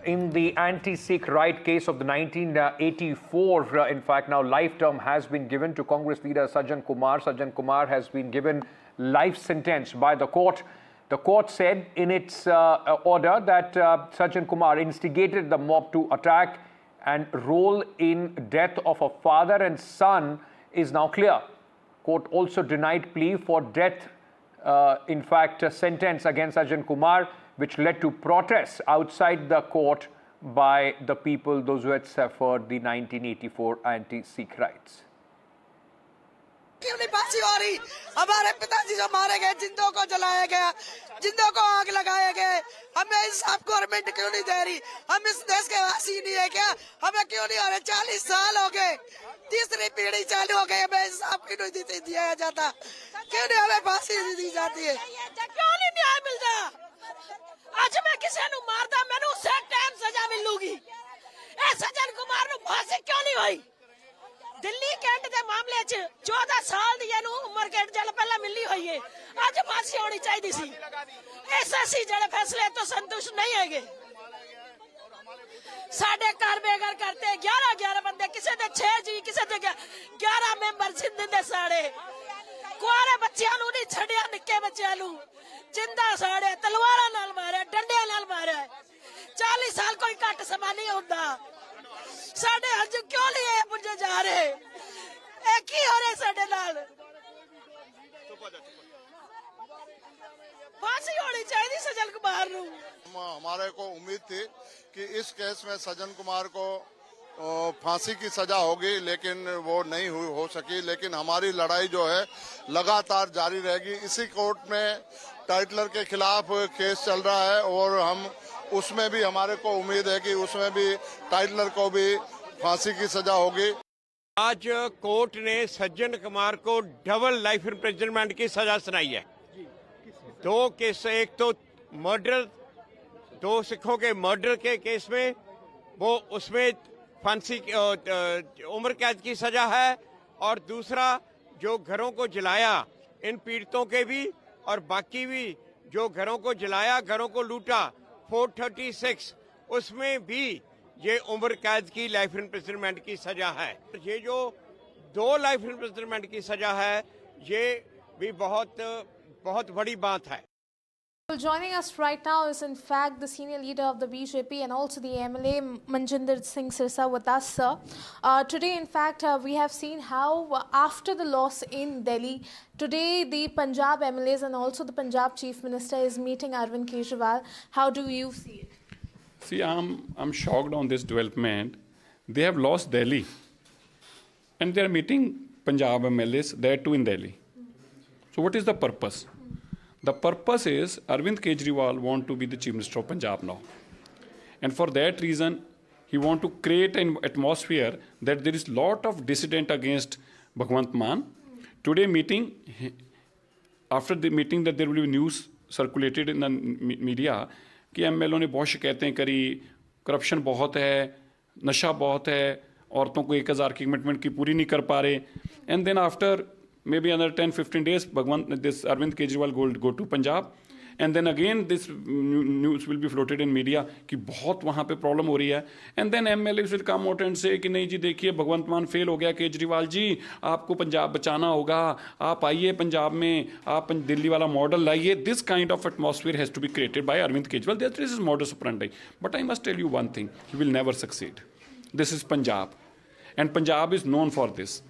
in the anti-Sikh riot case of the 1984. In fact, now life term has been given to Congress leader Sajjan Kumar. Sajjan Kumar has been given life sentence by the court. The court said in its order that Sajjan Kumar instigated the mob to attack, and role in death of a father and son is now clear. Court also denied plea for death, in fact, a sentence against Sajjan Kumar, which led to protests outside the court by the people, those who had suffered the 1984 anti-Sikh riots. क्यों नहीं फांसी हो रही? हमारे पिताजी जो मारे गए, जिंदों को जलाया गया, जिंदों को आग लगाए गए, हमें इंसाफ गवर्नमेंट क्यों नहीं दे रही? हम इस देश के वासी नहीं है क्या? हमें क्यों नहीं हो रहे? 40 साल हो गए, तीसरी पीढ़ी चालू हो गई, हमें इंसाफ क्यों नहीं दिया जाता? क्यों नहीं हमें फांसी नहीं दी जाती है? क्यों नहीं न्याय मिलता? आज मैं किसी ਨੂੰ ਮਾਰਦਾ ਮੈਨੂੰ ਉਸੇ ਟਾਈਮ ਸਜ਼ਾ ਮਿਲੂਗੀ। ਇਹ ਸੱਜਣ ਕੁਮਾਰ ਨੂੰ ਫਾਂਸੀ ਕਿਉਂ ਨਹੀਂ ਹੋਈ? ਦਿੱਲੀ ਕੈਂਟ ਦੇ ਮਾਮਲੇ 'ਚ 14 ਸਾਲ ਦੀ ਇਹਨੂੰ ਉਮਰ ਕੈਦ ਜੇਲ੍ਹ ਪਹਿਲਾਂ ਮਿਲੀ ਹੋਈ ਹੈ। ਅੱਜ ਫਾਂਸੀ ਹੋਣੀ ਚਾਹੀਦੀ ਸੀ। ਐਸਐਸਸੀ ਜਿਹੜੇ ਫੈਸਲੇ ਤੋਂ ਸੰਤੁਸ਼ਟ ਨਹੀਂ ਹੈਗੇ। ਸਾਡੇ ਘਰ ਬੇਘਰ ਕਰਤੇ 11 ਬੰਦੇ, ਕਿਸੇ ਦੇ 6 ਜੀ, ਕਿਸੇ ਦੇ 11 ਮੈਂਬਰ ਸਿੰਧ ਦੇ ਸਾੜੇ। ਕੁਆਰੇ ਬੱਚਿਆਂ ਨੂੰ ਨਹੀਂ ਛੱਡਿਆ, ਨਿੱਕੇ ਬੱਚਿਆਂ ਨੂੰ ਜਿੰਦਾ ਸਾੜੇ, ਤਲਵਾਰਾਂ ਨਾਲ ਮਾਰਿਆ, ਡੰਡਿਆਂ ਨਾਲ ਮਾਰਿਆ। 40 ਸਾਲ ਕੋਈ ਘੱਟ ਸਮਾਂ ਨਹੀਂ ਹੁੰਦਾ। ਸਾਡੇ ਅੱਜ ਕਿਉਂ ਨਹੀਂ ਇਹ ਪੁੱਜੇ ਜਾ ਰਹੇ? ਇਹ ਕੀ ਹੋ ਰਿਹਾ ਸਾਡੇ ਨਾਲ? फांसी होनी चाहिए सज्जन कुमार नू। हमारे को उम्मीद थी कि इस केस में सज्जन कुमार को फांसी की सजा होगी, लेकिन वो नहीं हो सकी। लेकिन हमारी लड़ाई जो है लगातार जारी रहेगी। इसी कोर्ट में टाइटलर के खिलाफ केस चल रहा है और हम उसमें भी हमारे को उम्मीद है कि उसमें भी टाइटलर को भी फांसी की सजा होगी। आज कोर्ट ने सज्जन कुमार को डबल लाइफ इम्प्रिजनमेंट की सजा सुनाई है। 2 केस, एक तो मर्डर, 2 सिखों के मर्डर के केस में वो उसमें फांसी उम्र कैद की सजा है, और दूसरा जो घरों को जलाया इन पीड़ितों के भी और बाकी भी जो घरों को जलाया, घरों को लूटा, 436 उसमें भी ये उम्र कैद की लाइफ इम्प्रिजनमेंट की सजा है। ये जो 2 लाइफ इम्प्रिजनमेंट की सजा है, ये भी बहुत बड़ी बात है। Well, joining us right now is in fact the senior leader of the BJP and also the MLA Manjinder Singh Sirsa with us, sir. Today, in fact, we have seen how after the loss in Delhi, today the Punjab MLAs and also the Punjab Chief Minister is meeting Arvind Kejriwal. How do you see it? See, I'm shocked on this development. They have lost Delhi, and they are meeting Punjab MLAs there too in Delhi. So what is the purpose? The purpose is Arvind Kejriwal want to be the Chief Minister of Punjab now. And for that reason, he want to create an atmosphere that there is lot of dissident against Bhagwant Mann. Today meeting, after the meeting that there will be news circulated in the media कि MLA ने बहुत शिकायतें करी, corruption बहुत है, नशा बहुत है, औरतों को 1000 की कमिटमेंट की पूरी नहीं कर पा रहे. And then after maybe another 10-15 days, this Arvind Kejriwal go to Punjab, and then again this news will be floated in media कि बहुत वहाँ पे प्रॉब्लम हो रही है. And then MLAs will come out and say कि नहीं जी देखिए भगवंत मान फेल हो गया, केजरीवाल जी आपको पंजाब बचाना होगा, आप आइए पंजाब में, आप दिल्ली वाला मॉडल लाइए. This kind of atmosphere has to be created by Arvind Kejriwal. This is modus operandi. But I must tell you one thing, he will never succeed. This is Punjab, and Punjab is known for this.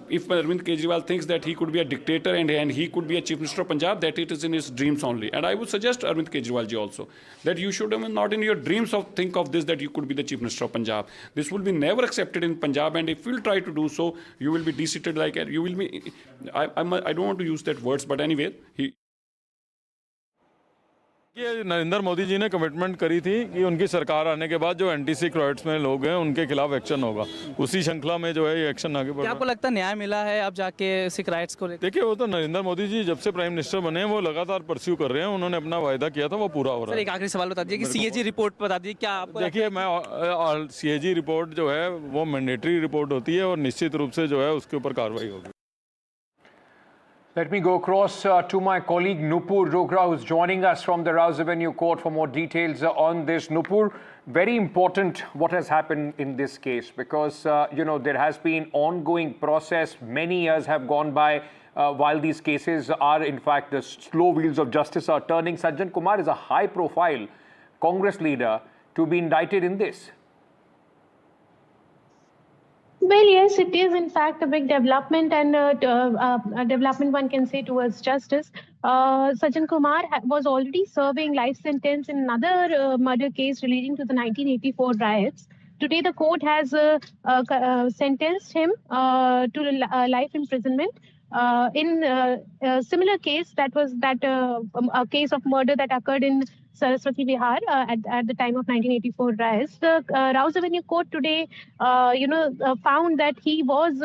If Arvind Kejriwal thinks that he could be a dictator and he could be a Chief Minister of Punjab, that it is in his dreams only. And I would suggest Arvind Kejriwal ji also that you should not in your dreams think of this, that you could be the Chief Minister of Punjab. This will be never accepted in Punjab, and if you will try to do so, you will be deseated like you will be. I don't want to use that words, but anyway, कि नरेंद्र मोदी जी ने commitment करी थी कि उनकी सरकार आने के बाद जो एंटी-सिख राइट्स में लोग हैं उनके खिलाफ एक्शन होगा। उसी श्रृंखला में जो है ये एक्शन आगे बढ़ रहा है। आपको लगता है न्याय मिला है अब जाके सिख राइट्स को लेकर? देखिए वो तो नरेंद्र मोदी जी जब से प्राइम मिनिस्टर बने हैं वो लगातार परस्यू कर रहे हैं। उन्होंने अपना वायदा किया था वो पूरा हो रहा है। एक आखिरी सवाल बता दीजिए कि सीएजी रिपोर्ट बता दीजिए क्या आपको? देखिए मैं सीएजी रिपोर्ट जो है वो मैंडेटरी रिपोर्ट होती है और निश्चित रूप से जो है उसके ऊपर कार्रवाई होगी। Let me go across to my colleague Nupur Rogra, who's joining us from the Rouse Avenue Court for more details on this. Nupur, very important what has happened in this case, because there has been ongoing process. Many years have gone by while these cases are, in fact, the slow wheels of justice are turning. Sajjan Kumar is a high-profile Congress leader to be indicted in this. Well, yes, it is in fact a big development and a development, one can say, towards justice. Sajjan Kumar was already serving life sentence in another murder case relating to the 1984 riots. Today, the court has sentenced him to life imprisonment in a similar case, that was a case of murder that occurred in Saraswati Vihar at the time of 1984 riots. The Rouse Avenue Court today, found that he was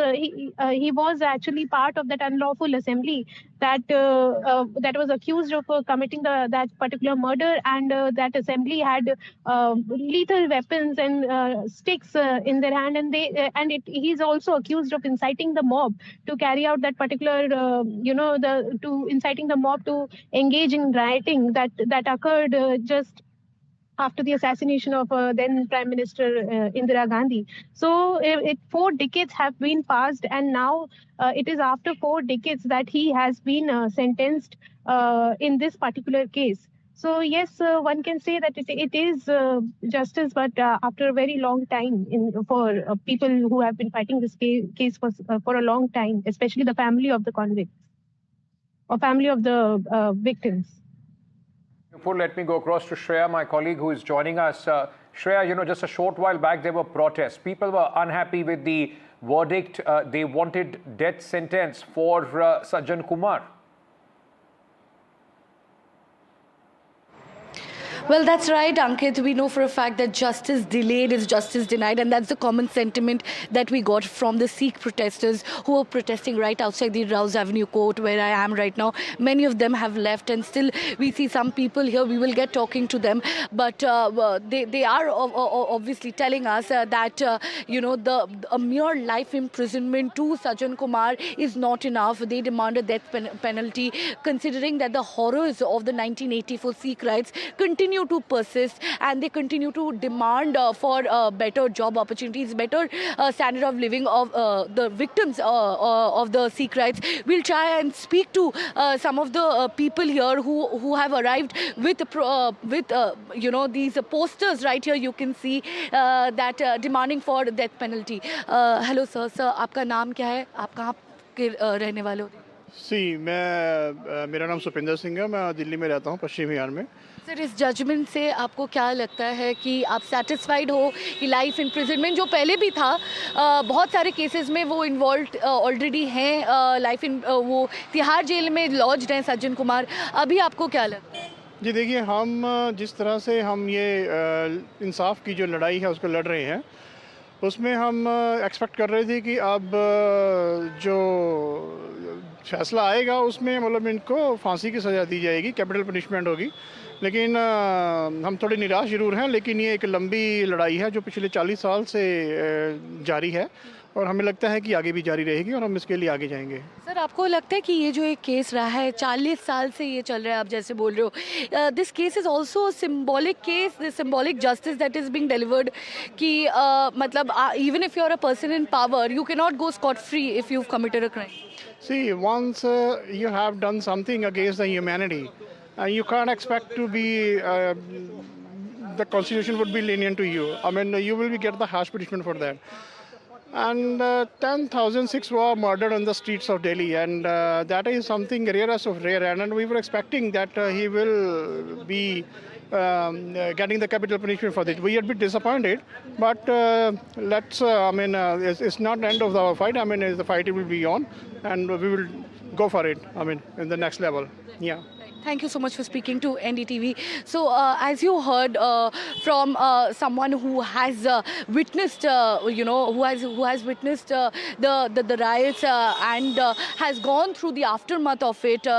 actually part of that unlawful assembly that was accused of committing that particular murder, and that assembly had lethal weapons and sticks in their hand, and he's also accused of inciting the mob to carry out that particular, inciting the mob to engage in rioting that occurred just after the assassination of then Prime Minister Indira Gandhi. So 4 decades have been passed, and now it is after 4 decades that he has been sentenced in this particular case. So yes, one can say that it is justice, but after a very long time for people who have been fighting this case for a long time, especially the family of the convicts or family of the victims. Let me go across to Shreya, my colleague who is joining us. Shreya, just a short while back there were protests. People were unhappy with the verdict. They wanted death sentence for Sajjan Kumar. Well, that's right, Ankit. We know for a fact that justice delayed is justice denied, and that's the common sentiment that we got from the Sikh protesters who were protesting right outside the Rouse Avenue Court, where I am right now. Many of them have left, and still we see some people here. We will get talking to them, but they are obviously telling us that a mere life imprisonment to Sajjan Kumar is not enough. They demand a death penalty, considering that the horrors of the 1984 Sikh riots continue to persist, and they continue to demand for better job opportunities, better standard of living of the victims of the Sikh riots. We'll try and speak to some of the people here who have arrived with these posters right here. You can see that demanding for the death penalty. Hello sir, आपका नाम क्या है? आप कहाँ के रहने वाले हो? मेरा नाम सुपिंदर सिंह है। मैं दिल्ली में रहता हूँ, पश्चिम बिहार में। सर, इस जजमेंट से आपको क्या लगता है कि आप सेटिस्फाइड हो कि लाइफ इम्प्रिजनमेंट जो पहले भी था, बहुत सारे केसेस में वो इन्वॉल्व ऑलरेडी हैं, वो तिहाड़ जेल में लॉज्ड हैं सज्जन कुमार, अभी आपको क्या लगता है? जी देखिए, हम जिस तरह से हम ये इंसाफ की जो लड़ाई है उसको लड़ रहे हैं, उसमें हम एक्सपेक्ट कर रहे थे कि अब जो फैसला आएगा उसमें मतलब इनको फांसी की सज़ा दी जाएगी, कैपिटल पनिशमेंट होगी। लेकिन हम थोड़ी निराश जरूर हैं, लेकिन ये एक लंबी लड़ाई है जो पिछले 40 साल से जारी है, और हमें लगता है कि आगे भी जारी रहेगी और हम इसके लिए आगे जाएंगे। सर, आपको लगता है कि ये जो एक केस रहा है 40 साल से ये चल रहा है, आप जैसे बोल रहे हो, this case is also symbolic case, symbolic justice that is being delivered, कि मतलब even if you are a person in power you can not go scot free if you have committed a crime. See, once you have done something against the humanity, you can't expect to be, the constitution would be lenient to you. I mean, you will get the harsh punishment for that. And 10,000 Sikhs were murdered on the streets of Delhi, and that is something rarest of rare. And we were expecting that he will be getting the capital punishment for this. We are a bit disappointed, but it's not the end of the fight. I mean, the fight will be on, and we will go for it. I mean, in the next level. Yeah. Thank you so much for speaking to NDTV. So, as you heard from someone who has witnessed, who has witnessed the riots and has gone through the aftermath of it,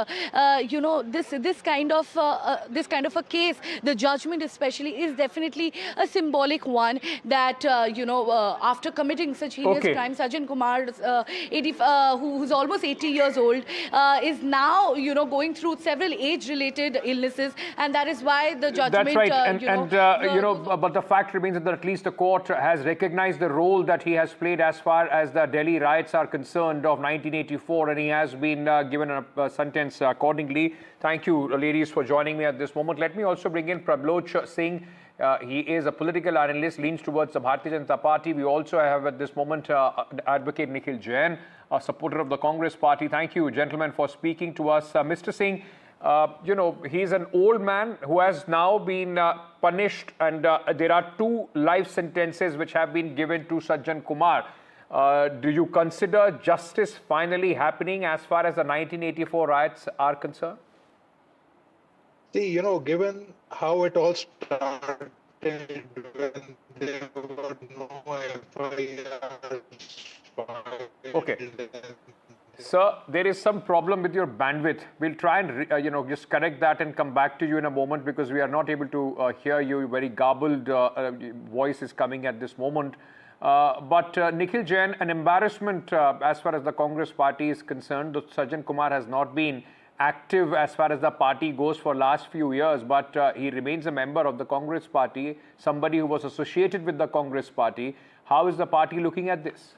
this kind of a case, the judgment especially, is definitely a symbolic one. That after committing such heinous crimes, Sajjan Kumar, who's almost 80 years old, is now going through several age-related illnesses, and that is why the judgment. That's right, but the fact remains that at least the court has recognized the role that he has played as far as the Delhi riots are concerned of 1984, and he has been given a sentence accordingly. Thank you, ladies, for joining me at this moment. Let me also bring in Prabloch Singh. He is a political analyst, leans towards the Bharatiya Janata Party. We also have at this moment Advocate Nikhil Jain, a supporter of the Congress Party. Thank you, gentlemen, for speaking to us. Mr. Singh, he's an old man who has now been punished, and there are 2 life sentences which have been given to Sajjan Kumar. Do you consider justice finally happening as far as the 1984 riots are concerned? See, given how it all started when there were no FIRs filed. Okay. Sir, there is some problem with your bandwidth. We'll try and, just correct that and come back to you in a moment, because we are not able to hear you. Very garbled voice is coming at this moment. But Nikhil Jain, an embarrassment as far as the Congress Party is concerned. Sajjan Kumar has not been active as far as the party goes for last few years, but he remains a member of the Congress Party, somebody who was associated with the Congress Party. How is the party looking at this?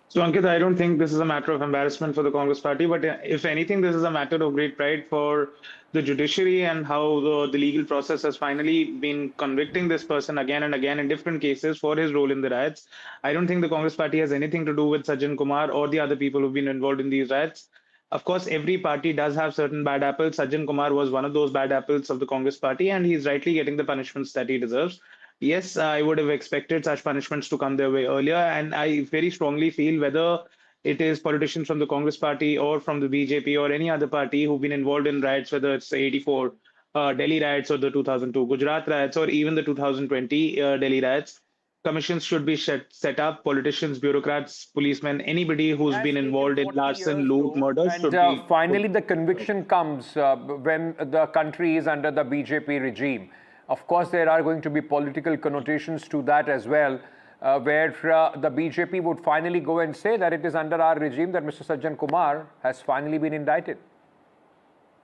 So, Ankit, I don't think this is a matter of embarrassment for the Congress Party, but if anything, this is a matter of great pride for the judiciary and how the legal process has finally been convicting this person again and again in different cases for his role in the riots. I don't think the Congress Party has anything to do with Sajjan Kumar or the other people who've been involved in these riots. Of course, every party does have certain bad apples. Sajjan Kumar was one of those bad apples of the Congress Party, and he's rightly getting the punishments that he deserves. Yes, I would have expected such punishments to come their way earlier, and I very strongly feel whether it is politicians from the Congress Party or from the BJP or any other party who've been involved in riots, whether it's the 84 Delhi riots or the 2002 Gujarat riots or even the 2020 Delhi riots, commissions should be set up. Politicians, bureaucrats, policemen, anybody who's been involved in larceny, loot, murder should be. Finally, the conviction comes when the country is under the BJP regime. Of course, there are going to be political connotations to that as well, where the BJP would finally go and say that it is under our regime that Mr. Sajjan Kumar has finally been indicted.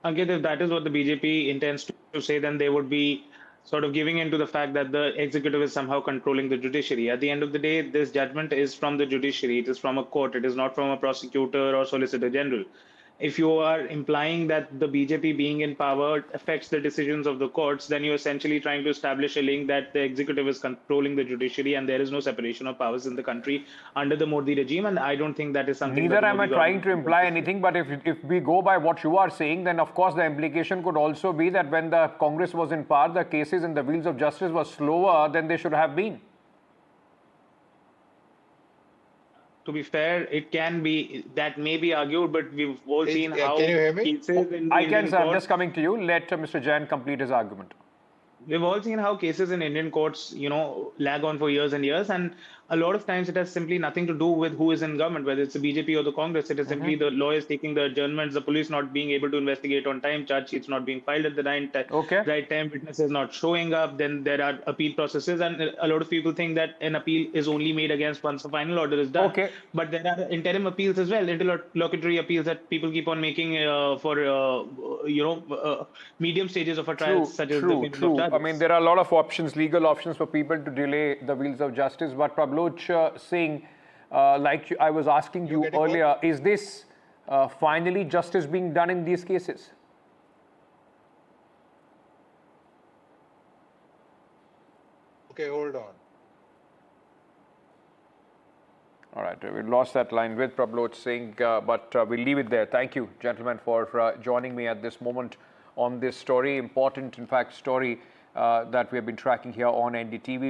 Ankit, if that is what the BJP intends to say, then they would be sort of giving into the fact that the executive is somehow controlling the judiciary. At the end of the day, this judgment is from the judiciary. It is from a court. It is not from a prosecutor or solicitor general. If you are implying that the BJP being in power affects the decisions of the courts, then you're essentially trying to establish a link that the executive is controlling the judiciary and there is no separation of powers in the country under the Modi regime. And I don't think that is something. Neither am I trying to imply anything, but if we go by what you are saying, then of course the implication could also be that when the Congress was in power, the cases in the wheels of justice were slower than they should have been. To be fair, it can be, that may be argued, but we've all seen how. Can you hear me? Cases in I can, sir. I'm just coming to you. Let Mr. Jain complete his argument. We've all seen how cases in Indian courts, lag on for years and years. And a lot of times it has simply nothing to do with who is in government, whether it's the BJP or the Congress. It is simply the lawyers taking the adjournments, the police not being able to investigate on time, charge sheets not being filed at the right time, witnesses not showing up. Then there are appeal processes. And a lot of people think that an appeal is only made against once the final order is done. But there are interim appeals as well, interlocutory appeals that people keep on making for, medium stages of a trial, such as the payment of charges. I mean, there are a lot of options, legal options for people to delay the wheels of justice. But Prabloch Singh, like I was asking you earlier, is this finally justice being done in these cases? Okay, hold on. All right, we lost that line with Prabloch Singh, but we'll leave it there. Thank you, gentlemen, for joining me at this moment on this story, important, in fact, story that we have been tracking here on NDTV.